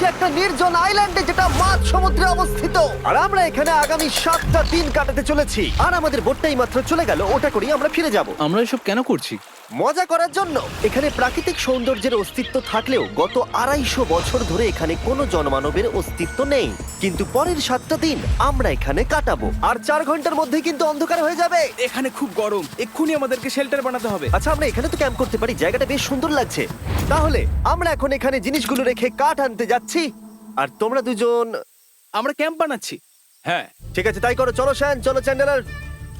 আছি একটা নির্জন আইল্যান্ডে যেটা মাঝ সমুদ্রে অবস্থিত, আর আমরা এখানে আগামী 7টা দিন কাটাতে চলেছি। আর আমাদের বোটটাই মাত্র চলে গেল, ওটা করেই আমরা ফিরে যাব আমরা এসব কেন করছি? মজা করার জন্য। এখানে প্রাকৃতিক সৌন্দর্যের অস্তিত্ব থাকলেও গত 250 বছর ধরে এখানে কোনো জনমানবের অস্তিত্ব নেই। কিন্তু পরের 7টা দিন আমরা এখানে কাটাবো, আর 4 ঘন্টার মধ্যে কিন্তু অন্ধকার হয়ে যাবে। এখানে খুব গরম, এক্ষুনি আমাদেরকে শেল্টার বানাতে হবে। আচ্ছা, আমরা এখানে তো ক্যাম্প করতে পারি, জায়গাটা বেশ সুন্দর লাগছে। তাহলে আমরা এখন এখানে জিনিসগুলো রেখে কাঠ আনতে যাচ্ছি, আর তোমরা দুজন। আমরা ক্যাম্প বানাচ্ছি। হ্যাঁ, ঠিক আছে, তাই করো। চলো শ্যান, চলো চ্যান্ডেলার।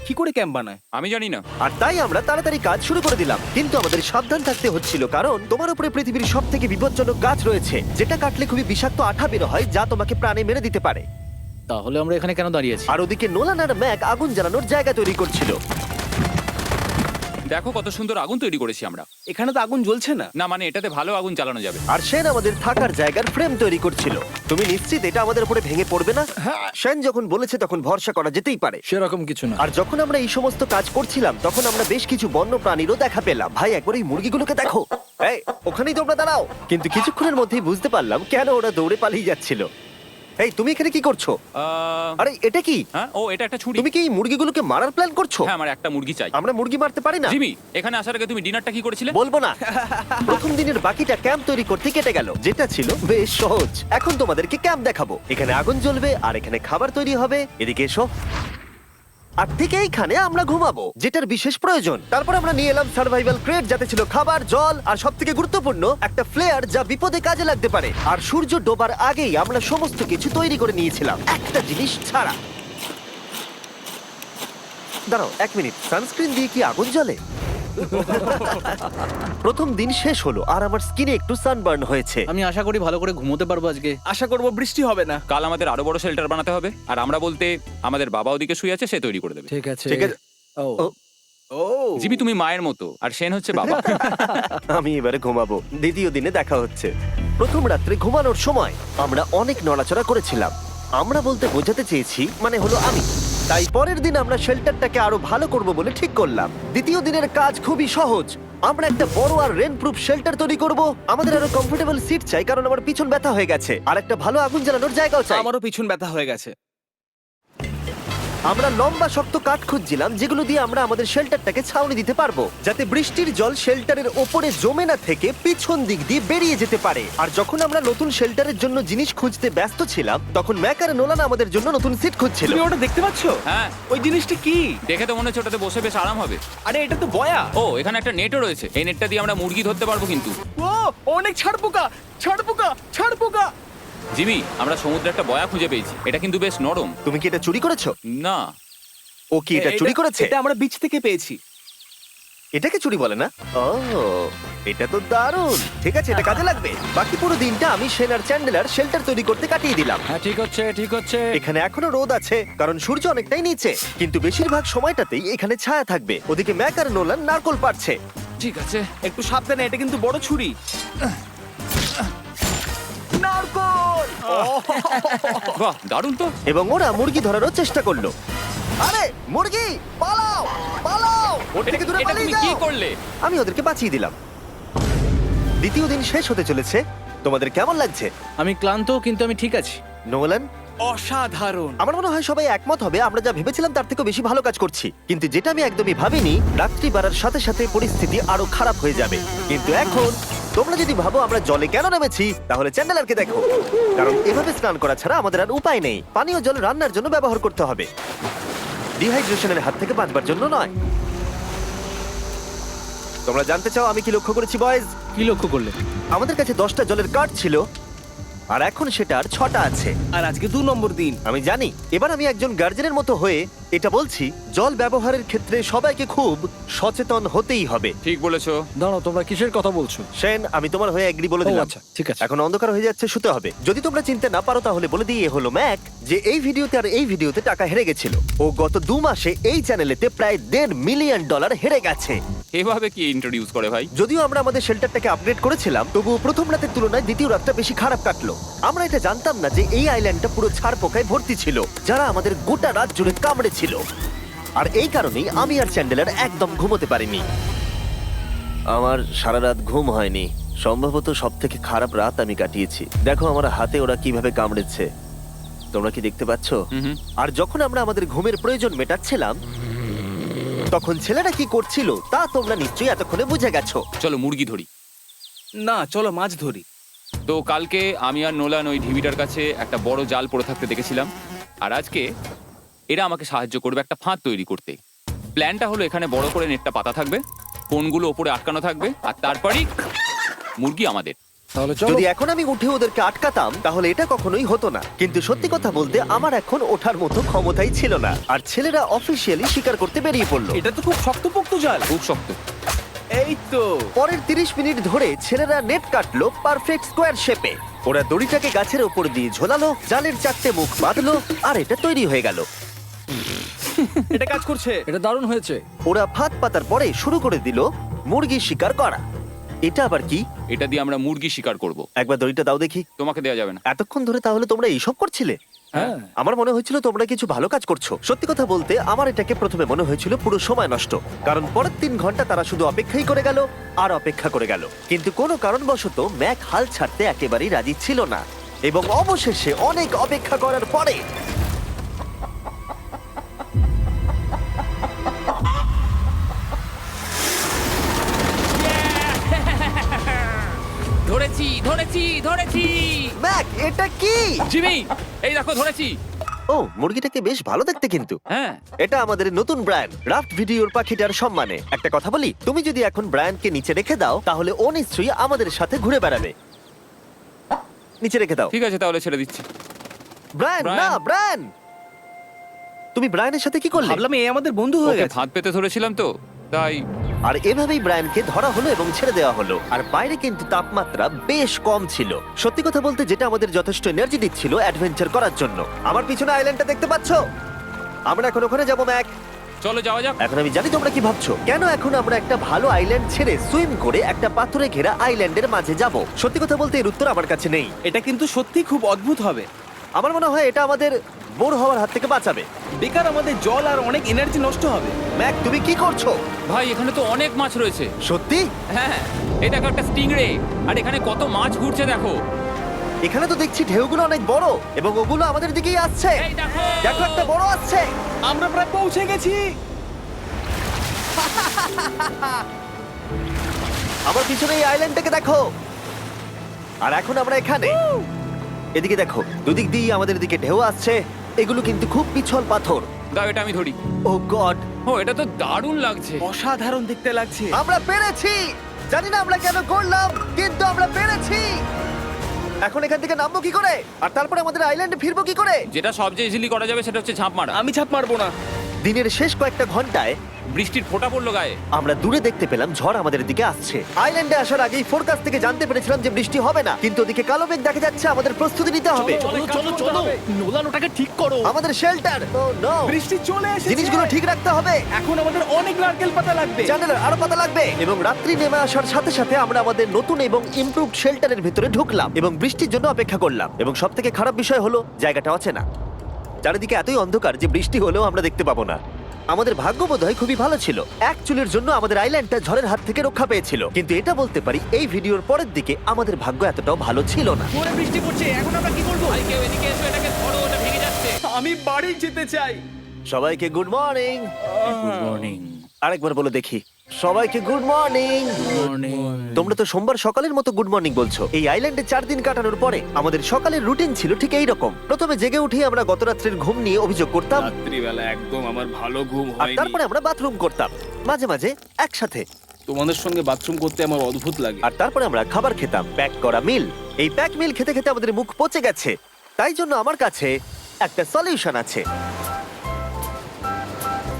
কি করে ক্যাম্প বানায়? আমি জানি না। আর তাই আমরা তাড়াতাড়ি কাজ শুরু করে দিলাম, কিন্তু আমাদের সাবধান থাকতে হচ্ছিল, কারণ তোমার উপরে পৃথিবীর সব থেকে বিপজ্জনক গাছ রয়েছে, যেটা কাটলে খুবই বিষাক্ত আঠা বের হয়, যা তোমাকে প্রাণে মেরে দিতে পারে। তাহলে আমরা এখানে কেন দাঁড়িয়ে আছি? আর ওদিকে নোলান আর ম্যাক আগুন জ্বালানোর জায়গা তৈরি করছিল। দেখো কত সুন্দর আগুন তৈরি করেছি আমরা। এখানে তো আগুন জ্বলছে না। না মানে এটাতে ভালো আগুন জ্বালানো যাবে। আর সেন আমাদের থাকার জায়গার ফ্রেম তৈরি করছিল। তুমি নিশ্চিত এটা আমাদের উপরে ভেঙে পড়বে না? সেন যখন বলেছে তখন ভরসা করা যেতেই পারে। সেরকম কিছু না। আর যখন আমরা এই সমস্ত কাজ করছিলাম তখন আমরা বেশ কিছু বন্য প্রাণীরও দেখা পেলাম। ভাই, একবার এই মুরগিগুলোকে দেখো। এই, ওখানেই তোমরা দাঁড়াও। কিন্তু কিছুক্ষণের মধ্যেই বুঝতে পারলাম কেন ওরা দৌড়ে পালিয়ে যাচ্ছিল। এই, তুমি এখানে কি করছো? আরে এটা কি? হ্যাঁ, ও এটা একটা ছুরি। তুমি কি এই মুরগিগুলোকে মারার প্ল্যান করছো? হ্যাঁ, আমার একটা মুরগি চাই। আমরা মুরগি মারতে পারি না। জিমি, এখানে আসার আগে তুমি ডিনারটা কি করেছিলে? বলবো না। প্রথম দিনের বাকিটা ক্যাম্প তৈরি করতে কেটে গেল, যেটা ছিল বেশ সহজ। এখন তোমাদেরকে ক্যাম্প দেখাবো। এখানে আগুন জ্বলবে আর এখানে খাবার তৈরি হবে। এদিকে এসো। আর ঠিক এইখানে আমরা ঘুমাবো, যেটার বিশেষ প্রয়োজন। তারপর আমরা নিয়ে এলাম সার্ভাইভাল ক্রেট, যাতে ছিল খাবার, জল আর সবথেকে গুরুত্বপূর্ণ একটা ফ্লেয়ার, যা বিপদে কাজে লাগতে পারে। আর সূর্য ডোবার আগেই আমরা সমস্ত কিছু তৈরি করে নিয়েছিলাম, একটা জিনিস ছাড়া। দাঁড়াও 1 মিনিট, সানস্ক্রিন দিয়ে কি আগুন জ্বলে? প্রথম দিন শেষ হলো আর আমার স্কিনে একটু সানবার্ন হয়েছে। আমি আশা করি ভালো করে ঘুমোতে পারবো আজকে। আশা করব বৃষ্টি হবে না। কাল আমাদের আরো বড় শেল্টার বানাতে হবে, আর আমরা বলতে আমাদের বাবা ওদিকে শুয়ে আছে, সে তৈরি করে দেবে। ঠিক আছে। ঠিক আছে। ও ও, ও জিমি, তুমি মায়ের মতো আর সেন হচ্ছে বাবা। আমি এবারে ঘুমাবো। দ্বিতীয় দিনে দেখা হচ্ছে। প্রথম রাত্রে ঘুমানোর সময় আমরা অনেক নড়াচড়া করেছিলাম। আমরা বলতে বোঝাতে চেয়েছি, মানে হলো আমি। তাই পরের দিন আমরা শেল্টারটাকে আরো ভালো করব বলে ঠিক করলাম। দ্বিতীয় দিনের কাজ খুবই সহজ। আমরা একটা বড় আর রেন প্রুফ শেল্টার তৈরি করব। আমাদের আরো কমফোর্টেবল সিট চাই, কারণ আমার পিছন ব্যথা হয়ে গেছে, আর একটা ভালো আগুন জ্বালানোর জায়গাও চাই। আমারও পিছন ব্যথা হয়ে গেছে। আমরা লম্বা শক্ত কাঠ খুঁজছিলাম, যেগুলো দিয়ে আমরা আমাদের শেল্টারটাকে ছাউনি দিতে পারবো, যাতে বৃষ্টির জল শেল্টারের ওপরে জমে না থেকে পিছন দিক দিয়ে বেরিয়ে যেতে পারে। আর যখন আমরা নতুন শেল্টারের জন্য জিনিস খুঁজতে ব্যস্ত ছিলাম, তখন ম্যাক আর নোলান আমাদের জন্য নতুন সিট খুঁজছিল। তুমি ওটা দেখতে পাচ্ছো? হ্যাঁ, ওই জিনিসটা কি? দেখে তো মনে হচ্ছে ওটাতে বসে বেশ আরাম হবে। আরে এটা তো বয়া। ও, এখানে একটা নেটও রয়েছে। এই নেটটা দিয়ে আমরা মুরগি ধরতে পারবো। কিন্তু ও অনেক ছাড় পোকা, ছাড় পোকা, ছাড় পোকা। জিমি, আমরা সমুদ্রে একটা বয়া খুঁজে পেয়েছি। এটা কিন্তু বেশ নরম। তুমি কি এটা চুরি করেছো? না, ও কি এটা চুরি করেছে? এটা আমরা বিচ থেকে পেয়েছি। এটাকে চুরি বলে না? ও, এটা তো দারুণ। ঠিক আছে, এটা কাজে লাগবে। বাকি পুরো দিনটা আমি সেন আর চ্যান্ডেলার শেল্টার তৈরি করতে কাটিয়ে দিলাম। হ্যাঁ, ঠিক হচ্ছে, ঠিক হচ্ছে। এখানে এখনো রোদ আছে, কারণ সূর্য অনেকটাই নিচে, কিন্তু বেশিরভাগ সময়টাতেই এখানে ছায়া থাকবে। ওদিকে ম্যাক আর নোলান নারকল পাড়ছে। ঠিক আছে। একটু সাবধানে, এটা কিন্তু বড় ছুরি। নারকল। বাহ, দারুণ তো। এবং ওরা মুরগি ধরারও চেষ্টা করলো। আরে মুরগি, পালাও পালাও! ওর থেকে দূরে এটা পালিয়ে তুমি কি যাও। করলে? আমি ওদেরকে বাঁচিয়ে দিলাম। দ্বিতীয় দিন শেষ হতে চলেছে। তোমাদের কেমন লাগছে? আমি ক্লান্ত, কিন্তু আমি ঠিক আছি। নোলান? অসাধারণ। আমার মনে হয় সবাই একমত হবে, আমরা যা ভেবেছিলাম তার থেকে বেশি ভালো কাজ করছি। কিন্তু যেটা আমি একদমই ভাবিনি, রাত্রি বাড়ার সাথে সাথে পরিস্থিতি আরো খারাপ হয়ে যাবে। কিন্তু এখন তোমরা যদি ভাবো আমরা জলে কেন নেমেছি, তাহলে চ্যান্ডেলারকে দেখো। কারণ এভাবে স্নান করা ছাড়া আমাদের আর উপায় নেই। পানীয় জল রান্নার জন্য ব্যবহার করতে হবে, ডিহাইড্রেশনের হাত থেকে বাঁচবার জন্য নয়। তোমরা জানতে চাও আমি কি লক্ষ্য করেছি বয়েজ? কি লক্ষ্য করলে? আমাদের কাছে 10টা জলের কার্ড ছিল, আর এখন সেটা আর 6টা আছে। আর আজকে 2 নম্বর দিন। আমি জানি। এবার আমি একজন গার্জেনের মতো হয়ে এটা বলছি, জল ব্যবহারের ক্ষেত্রে সবাইকে খুব সচেতন হতেই হবে। ঠিক বলেছো। দাঁড়াও, তোমরা কিসের কথা বলছো? সেন, আমি তোমার হয়ে এগ্রি বলে ও, দিলাম। আচ্ছা, ঠিক আছে। এখন অন্ধকার হয়ে যাচ্ছে, শুতে হবে। যদি তোমরা চিনতে না পারো তাহলে বলে দিয়ে হলো ম্যাক, যে এই ভিডিওতে আর এই ভিডিওতে টাকা হেরে গেছিল। ও গত 2 মাসে এই চ্যানেলেতে প্রায় $1.5 মিলিয়ন হেরে গেছে। এভাবে কি ইন্ট্রোডিউস করে ভাই? যদিও আমরা আমাদের শেল্টারটাকে আপগ্রেড করেছিলাম, তবুও প্রথম রাতের তুলনায় দ্বিতীয় রাতটা বেশি খারাপ কাটলো। আমরা এটা জানতাম না যে এই আইল্যান্ডটা পুরো ছাড় পোকায় ভর্তি ছিল, যারা আমাদের গোটা রাত জুড়ে কামড়েছিল। আর এই কারণেই আমি আর চ্যান্ডেলার একদম ঘুমোতে পারিনি। আমার সারা রাত ঘুম হয়নি, সম্ভবত সব থেকে খারাপ রাত আমি কাটিয়েছি। দেখো আমার হাতে ওরা কিভাবে কামড়েছে, তোমরা কি দেখতে পাচ্ছ? হুম। আর যখন আমরা আমাদের ঘুমের প্রয়োজন মেটাচ্ছিলাম তখন ছেলেরা কি করছিল তা তোমরা নিশ্চয়ই এতক্ষণে বুঝে গেছো। চলো মুরগি ধরি। না, চলো মাছ ধরি। তো কালকে আমি আর নোলান ওই ঢিবিটার কাছে একটা বড় জাল পড়ে থাকতে দেখেছিলাম, আর আজকে এরা আমাকে সাহায্য করবে একটা ফাঁদ তৈরি করতে। প্ল্যানটা হলো এখানে বড় করে নেটটা পাতা থাকবে, কোনগুলো ওপরে আটকানো থাকবে, আর তারপরেই মুরগি আমাদের। তাহলে চলো। যদি এখন আমি উঠে ওদেরকে আটকাতাম তাহলে এটা কখনোই হতো না, কিন্তু সত্যি কথা বলতে আমার এখন ওঠার মতো ক্ষমতাই ছিল না। আর ছেলেরা অফিসিয়ালি স্বীকার করতে বেরিয়ে পড়লো। এটা তো খুব শক্তপোক্ত জাল। খুব শক্ত। এই তো। পরের 30 মিনিট ধরে ছেলেরা নেট কাটলো পারফেক্ট স্কোয়ার শেপে। ওরা দড়িটাকে গাছের ওপর দিয়ে ঝোলালো, জালের 4টে মুখ বাঁধলো, আর এটা তৈরি হয়ে গেল। এটা কাজ করছে। এটা দারুণ হয়েছে। ওরা ফাঁদ পাতার পরে শুরু করে দিল মুরগি শিকার করা। এটা আবার কি? এটা দিয়ে আমরা মুরগি শিকার করব। একবার দড়িটা দাও দেখি। তোমাকে দেওয়া যাবে না। এতক্ষণ ধরে তাহলে তোমরা এইসব করছিলে? হ্যাঁ। আমার মনে হয়েছিল তোমরা কিছু ভালো কাজ করছো। সত্যি কথা বলতে আমার এটাকে প্রথমে মনে হয়েছিল পুরো সময় নষ্ট, কারণ পরের 3 ঘন্টা তারা শুধু অপেক্ষাই করে গেল আর অপেক্ষা করে গেল। কিন্তু কোনো কারণবশত ম্যাক হাল ছাড়তে একেবারেই রাজি ছিল না, এবং অবশেষে অনেক অপেক্ষা করার পরে ধরেছি ধরেছি ধরেছি। ম্যাক এটা কি? জিমি, এই দেখো ধরেছি। ও, মুরগিটাকে বেশ ভালো দেখতে কিন্তু। হ্যাঁ। এটা আমাদের নতুন ব্র্যান্ড রাফট ভিডিওর পাখিটার সম্মানে। একটা কথা বলি, তুমি যদি এখন ব্র্যান্ডকে নিচে রেখে দাও তাহলে ও নিশ্চয়ই আমাদের সাথে ঘুরে বেড়াবে। নিচে রেখে দাও। ঠিক আছে, তাহলে ছেড়ে দিচ্ছি। ব্রায়ান, না ব্রায়ান। ব্রায়ান, তুমি ব্রায়ানের সাথে কি করলে? ভাবলাম এই আমাদের বন্ধু হয়ে ওকে গেছে। ফাঁদ পেতে ধরেছিলাম তো, তাই। আর এভাবেই ব্রায়ানকে ধরা হলো এবং ছেড়ে দেওয়া হলো। আর বাইরে কিন্তু তাপমাত্রা বেশ কম ছিল। সত্যি কথা বলতে যেটা আমাদের যথেষ্ট এনার্জি দিচ্ছিল অ্যাডভেঞ্চার করার জন্য। আমার পিছনে আইল্যান্ডটা দেখতে পাচ্ছো? আমরা এখন ওখানে যাবো ম্যাক। চলো যাওয়া যাক। এখন আমি জানি তোমরা কি ভাবছো, কেন এখন আমরা একটা ভালো আইল্যান্ড ছেড়ে সুইম করে একটা পাথরে ঘেরা আইল্যান্ডের মাঝে যাব? সত্যি কথা বলতে এর উত্তর আমার কাছে নেই। এটা কিন্তু সত্যি খুব অদ্ভুত হবে। আমার মনে হয় এটা আমাদের বোর হওয়ার হাত থেকে বাঁচাবে। বেকার আমাদের জল আর অনেক এনার্জি নষ্ট হবে। ম্যাক তুমি কি করছো? ভাই এখানে তো অনেক মাছ রয়েছে। সত্যি? হ্যাঁ, এই দেখো একটা স্টিংরে, আর এখানে কত মাছ ঘুরছে দেখো। এখানে তো দেখছি ঢেউগুলো অনেক বড় এবং ওগুলো আমাদের দিকেই আসছে। এই দেখো। দেখো একটা বড় আসছে। আমরা প্রায় পৌঁছে গেছি। আমার পিছনে এই আইল্যান্ডটাকে দেখো। আর এখন আমরা এখানে। এদিকে দেখো, দুদিক দিয়ে আমাদের দিকে ঢেউ আসছে। এগুলো কিন্তু খুব পিছল পাথর। দাও এটা আমি ধরি। ও গড, ও, এটা তো দারুণ লাগছে। অসাধারণ দেখতে লাগছে। আমরা পেরেছি। জানি না আমরা কেন করলাম, কিন্তু আমরা পেরেছি। এখন এখান থেকে নামবো কি করে, আর তারপরে আমাদের আইল্যান্ডে ফিরবো কি করে? যেটা সবচেয়ে ইজিলি করা যাবে সেটা হচ্ছে ঝাঁপ মারা। আমি ছাপ মারবো না। দিনের শেষ কয়েকটা ঘন্টায় বৃষ্টির ফোঁটা পড়লো গায়ে। আমরা দূরে দেখতে পেলাম ঝড় আমাদের দিকে আসছে। আইল্যান্ডে আসার আগেই ফোরকাস্ট থেকে জানতে পেরেছিলাম যে বৃষ্টি হবে না, কিন্তু ওদিকে কালো মেঘ দেখা যাচ্ছে। আমাদের প্রস্তুতি নিতে হবে। নোলান ওটাকে ঠিক করো। আমাদের শেল্টার, ও নো, বৃষ্টি চলে এসেছে। জিনিসগুলো ঠিক রাখতে হবে। এখন আমাদের অনেক নারকেল পাতা লাগবে। জানালার আরো পাতা লাগবে। এবং রাত্রি নেমে আসার সাথে সাথে আমরা আমাদের নতুন এবং ইমপ্রুভড শেল্টারের ভিতরে ঢুকলাম এবং বৃষ্টির জন্য অপেক্ষা করলাম। এবং সব থেকে খারাপ বিষয় হলো জায়গাটা অচেনা। চারিদিকে এতই অন্ধকার যে বৃষ্টি হলেও আমরা দেখতে পাবো না। আমাদের ভাগ্য বোধহয় খুবই ভালো ছিল। এক চুলের জন্য আমাদের আইল্যান্ডটা ঝড়ের হাত থেকে রক্ষা পেয়েছিল, কিন্তু এটা বলতে পারি এই ভিডিওর পরের দিকে আমাদের ভাগ্য এতটাও ভালো ছিল না। জোরে বৃষ্টি পড়ছে। এখন আমরা কি করব? ভাই কেউ এদিকে এসো, এটাকে ধরো, ওটা ভেঙে যাচ্ছে। আমি বাড়ি যেতে চাই। সবাইকে গুড মর্নিং। Good morning. আরেকবার বলে দেখি, সবাইকে গুড মর্নিং। তোমরা তো সোমবার সকালের মতো গুড মর্নিং বলছো। এই আইল্যান্ডে 4 দিন কাটানোর পরে আমাদের সকালের রুটিন ছিল ঠিক এই রকম। প্রথমে জেগে উঠে আমরা গত রাত্রের ঘুম নিয়ে অভিযোগ করতাম, রাত্রিবেলা একদম আমার ভালো ঘুম আর হয়নি। তারপরে আমরা বাথরুম করতাম, মাঝে মাঝে একসাথে। তোমাদের সঙ্গে বাথরুম করতে আমার অদ্ভুত লাগে। আর তারপরে আমরা খাবার খেতাম, প্যাক করা মিল। এই প্যাক মিল খেতে খেতে আমাদের মুখ পচে গেছে। তাই জন্য আমার কাছে একটা সলিউশন আছে।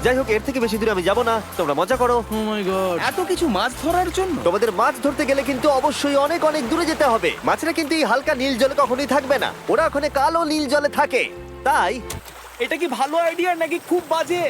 যাই হোক, এর থেকে বেশি দূরে আমি যাব না, তোমরা মজা করো। ও মাই গড। এত কিছু মাছ ধরার জন্য? তোমাদের মাছ ধরতে গেলে কিন্তু অবশ্যই অনেক অনেক দূরে যেতে হবে। মাছেরা কিন্তু এই হালকা নীল জলে কখনোই থাকবে না, ওরা ওখানে কালো নীল জলে থাকে। তাই এটা কি ভালো আইডিয়া নাকি খুব বাজে?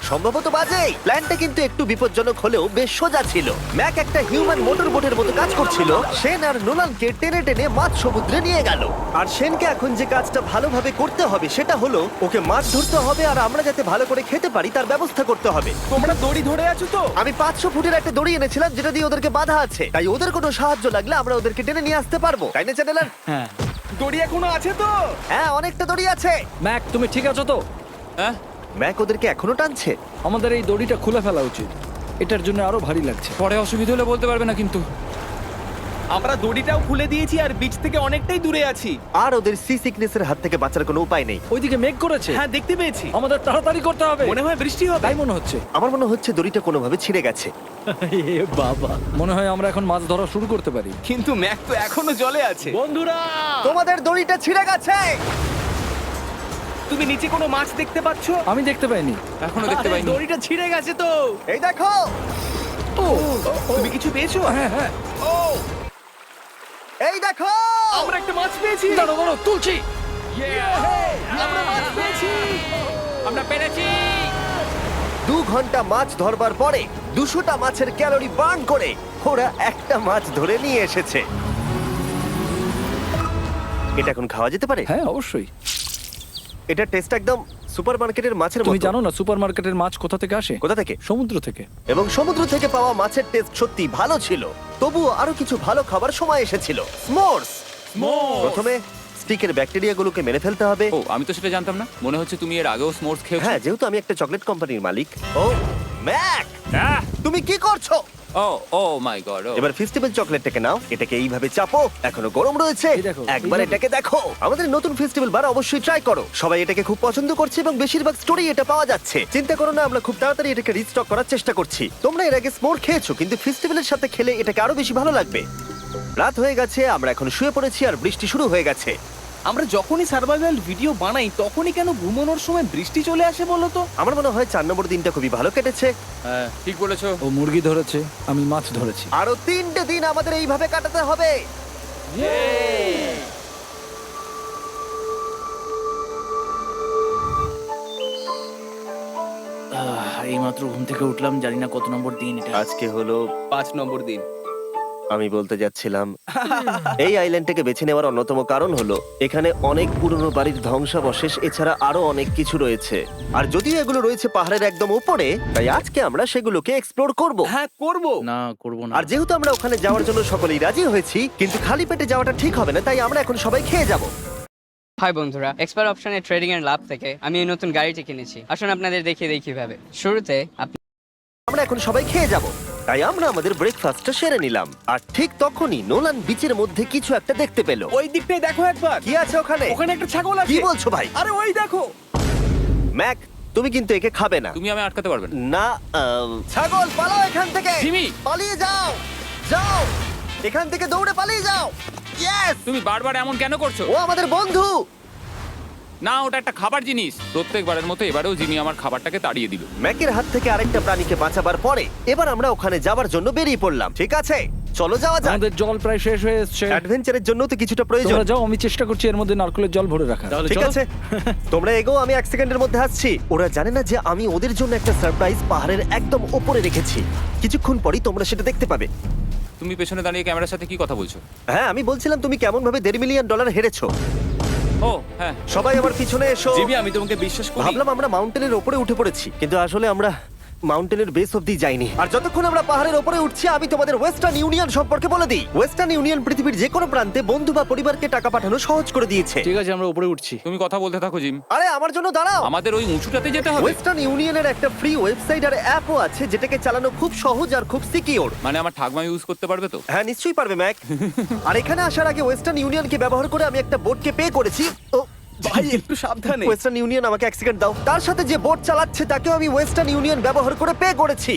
সম্ভবত বাজে। প্ল্যানটা কিন্তু একটু বিপজ্জনক হলেও বেশ সোজা ছিল। ম্যাক একটা হিউম্যান মোটর বোটের মতো কাজ করছিল। শেন আর নোলানকে টেনে টেনে মাছ সমুদ্রে নিয়ে গেল। আর শেনকে এখন যে কাজটা ভালোভাবে করতে হবে সেটা হলো ওকে মাছ ধরতে হবে, আর আমরা যাতে ভালো করে খেতে পারি তার ব্যবস্থা করতে হবে। তোমরা দড়ি ধরে আছো তো? আমি 500 ফুটের একটা দড়ি এনেছিলাম যেটা দিয়ে ওদেরকে বাঁধা আছে, তাই ওদের কোনো সাহায্য লাগলে আমরা ওদেরকে টেনে নিয়ে আসতে পারবো, তাই না চ্যানেলার? হ্যাঁ। দড়ি এখনো আছে তো? হ্যাঁ, অনেকটা দড়ি আছে। ম্যাক, তুমি ঠিক আছো তো? হ্যাঁ, ম্যাক ওদেরকে এখনো টানছে। আমাদের এই দড়িটা খুলে ফেলা উচিত, এটার জন্য আরো ভারী লাগছে। পরে অসুবিধা হলে বলতে পারবে না কিন্তু। আমরা দড়িটাও খুলে দিয়েছি আর বিচ থেকে অনেকটাই দূরে আছি। আর ওদের সি সিকনেসের হাত থেকে বাঁচার কোনো উপায় নেই। ওইদিকে মেঘ করেছে। হ্যাঁ, দেখতে পেয়েছি। আমাদের তাড়াতাড়ি করতে হবে। মনে হয় বৃষ্টি হবে। তাই মনে হচ্ছে। আমার মনে হচ্ছে দড়িটা কোনোভাবে ছিঁড়ে গেছে। এ বাবা, মনে হয় আমরা এখন মাছ ধরা শুরু করতে পারি। কিন্তু ম্যাক তো এখনো জলে আছে। বন্ধুরা, তোমাদের দড়িটা ছিঁড়ে গেছে। তুমি নিচে কোনো মাছ দেখতে পাচ্ছো? আমি দেখতে পাইনি। এখনো দেখতে পাইনি। দড়িটা ছিঁড়ে গেছে তো। এই দেখো। তুমি কিছু পেয়েছো? হ্যাঁ হ্যাঁ, ও, এই দেখো। আমরা একটা মাছ পেয়েছি। দাঁড়ো দাঁড়ো, তুলছি। আমরা মাছ পেয়েছি। আমরা পেরেছি। 2 ঘন্টা মাছ ধরবার পরে 200টা মাছের ক্যালোরি বার্ন করে ওরা একটা মাছ ধরে নিয়ে এসেছে। এটা এখন খাওয়া যেতে পারে? হ্যাঁ অবশ্যই। এটা টেস্ট একদম সুপারমার্কেটের মাছের মতো। তুমি জানো না সুপারমার্কেটের মাছ কোথা থেকে আসে? কোথা থেকে? সমুদ্র থেকে। এবং সমুদ্র থেকে পাওয়া মাছের টেস্ট সত্যি ভালো ছিল। তবুও আরো কিছু ভালো খাবার সময় এসেছিল। স্মোর্স। প্রথমে স্টিকের ব্যাকটেরিয়াগুলোকে মেরে ফেলতে হবে। ও, আমি তো সেটা জানতাম না। মনে হচ্ছে তুমি এর আগেও স্মোর্স খেয়েছো। হ্যাঁ, যেহেতু আমি একটা চকলেট কোম্পানির মালিক। ও ম্যাক, আহ! তুমি কি করছো? ও মাই গড। এবার ফেস্টিভ্যাল চকলেটটাকে নাও, এটাকে এইভাবে চাপো, এখনো গরম রয়েছে। এই দেখো, একবার এইভাবে। এটাকে দেখো। আমাদের নতুন ফেস্টিভ্যাল বার অবশ্যই ট্রাই করো। সবাই এটাকে খুব পছন্দ করছে এবং বেশিরভাগ স্টোরি এটা পাওয়া যাচ্ছে। চিন্তা করো না, আমরা খুব তাড়াতাড়ি এটাকে রিস্টক করার চেষ্টা করছি। তোমরা এর আগে স্মোর খেয়েছো, কিন্তু ফেস্টিভ্যালের সাথে খেলে এটাকে আরো বেশি ভালো লাগবে। রাত হয়ে গেছে, আমরা এখন শুয়ে পড়েছি আর বৃষ্টি শুরু হয়ে গেছে। আমরা যখনই সার্ভাইভাল ভিডিও বানাই তখনই কেন ঘুমানোর সময় বৃষ্টি চলে আসে বলো তো? আমার মনে হয় 4 নম্বর দিনটা খুবই ভালো কেটেছে। হ্যাঁ, ঠিক বলেছো। ও মুরগি ধরেছে, আমি মাছ ধরেছি। আরো 3টে দিন আমাদের এইভাবে কাটাতে হবে। এইমাত্র ঘুম থেকে উঠলাম, জানি না কত নম্বর দিন এটা। আজকে হলো 5 নম্বর দিন। আমি বলতে যাচ্ছিলাম এই আইল্যান্ডটাকে বেছে নেওয়ার অন্যতম কারণ হলো এখানে অনেক পুরনো বাড়ির ধ্বংসাবশেষ এছাড়া আরো অনেক কিছু রয়েছে। আর যদিও এগুলো রয়েছে পাহাড়ের একদম উপরে, তাই আজকে আমরা সেগুলোকে এক্সপ্লোর করব। হ্যাঁ, করব। না, করব না। আর যেহেতু আমরা ওখানে যাওয়ার জন্য সকলেই রাজি হয়েছি, কিন্তু খালি পেটে যাওয়াটা ঠিক হবে না, তাই আমরা এখন সবাই খেয়ে যাব। হাই বন্ধুরা, এক্সপার্ট অপশনে ট্রেডিং এর লাভ থেকে আমি এই নতুন গাড়িটি কিনেছি। আসুন আপনাদের দেখিয়ে দিই কিভাবে। শুরুতে আমরা এখন সবাই খেয়ে যাব, তাই আমরা আমাদের ব্রেকফাস্টটা সেরে নিলাম। আর ঠিক তখনই নোলান বিচের মধ্যে কিছু একটা দেখতে পেল। ওই দিকটাই দেখো একবার। কি আছে ওখানে? ওখানে একটা ছাগল আছে। কি বলছো ভাই? আরে ওই দেখো। ম্যাক, তুমি কিন্তু একে খাবে না। তুমি আমি আটকাতে পারবে না। না, ছাগল পালাও এখান থেকে। জিমি! পালিয়ে যাও, যাও এখান থেকে, দৌড়ে পালিয়ে যাও। ইয়েস! তুমি বারবার এমন কেন করছো? ও আমাদের বন্ধু। না, ওটা একটা খাবার জিনিস। প্রত্যেকবারের মতো এবারেও জিমি আমার খাবারটাকে তাড়িয়ে দিল। ম্যাকের হাত থেকে আরেকটা প্রাণীকে বাঁচাবার পরে এবার আমরা ওখানে যাওয়ার জন্য বেরিয়ে পড়লাম। ঠিক আছে, চলো যাওয়া যাক। আমাদের জল প্রায় শেষ হয়ে এসেছে। অ্যাডভেঞ্চারের জন্য তো কিছুটা প্রয়োজন। তোমরা যাও, আমি চেষ্টা করছি এর মধ্যে নারকেলের জল ভরে রাখা। ঠিক আছে, তোমরা এগো, আমি 1 সেকেন্ডের মধ্যে আসছি। ওরা জানে না যে আমি ওদের জন্য একটা সারপ্রাইজ পাহাড়ের একদম উপরে রেখেছি। কিছুক্ষণ পরেই তোমরা সেটা দেখতে পাবে। তুমি পেছনে দাঁড়িয়ে ক্যামেরার সাথে কি কথা বলছো? হ্যাঁ, আমি বলছিলাম তুমি কেমন ভাবে $1.5 মিলিয়ন হেরেছো। ও হ্যাঁ, সবাই আমার পিছনে এসো। জিমি, আমি তোমাকে বিশ্বাস করি। ভাবলাম আমরা মাউন্টেনের উপরে উঠে পড়েছি, কিন্তু আসলে আমরা মাউন্টেনের বেস অব্দি যাইনি। আর যতক্ষণ আমরা পাহাড়ের উপরে উঠছি, আমি তোমাদের ওয়েস্টার্ন ইউনিয়ন সম্পর্কে বলে দিই। ওয়েস্টার্ন ইউনিয়ন পৃথিবীর যে কোনো প্রান্তে বন্ধু বা পরিবারকে টাকা পাঠানো সহজ করে দিয়েছে। ঠিক আছে, আমরা উপরে উঠছি। তুমি কথা বলতে থাকো জিম। আরে আমার জন্য দাঁড়াও। আমাদের ওই উঁচুটাতে যেতে হবে। ওয়েস্টার্ন ইউনিয়নের একটা ফ্রি ওয়েবসাইট আর অ্যাপও আছে, যেটাকে চালানো খুব সহজ আর খুব সিকিউর। মানে আমার ঠাকমা ইউজ করতে পারবে তো? হ্যাঁ, নিশ্চয়ই পারবে ম্যাক। আর এখানে আসার আগে ওয়েস্টার্ন ইউনিয়নকে ব্যবহার করে আমি একটা বোটকে পে করেছি। ও ভাই, একটু সাবধানে। ওয়েস্টার্ন ইউনিয়ন আমাকে 1 সেকেন্ড দাও। তার সাথে যে বোট চালাচ্ছে তাকেও আমি ওয়েস্টার্ন ইউনিয়ন ব্যবহার করে পে করেছি।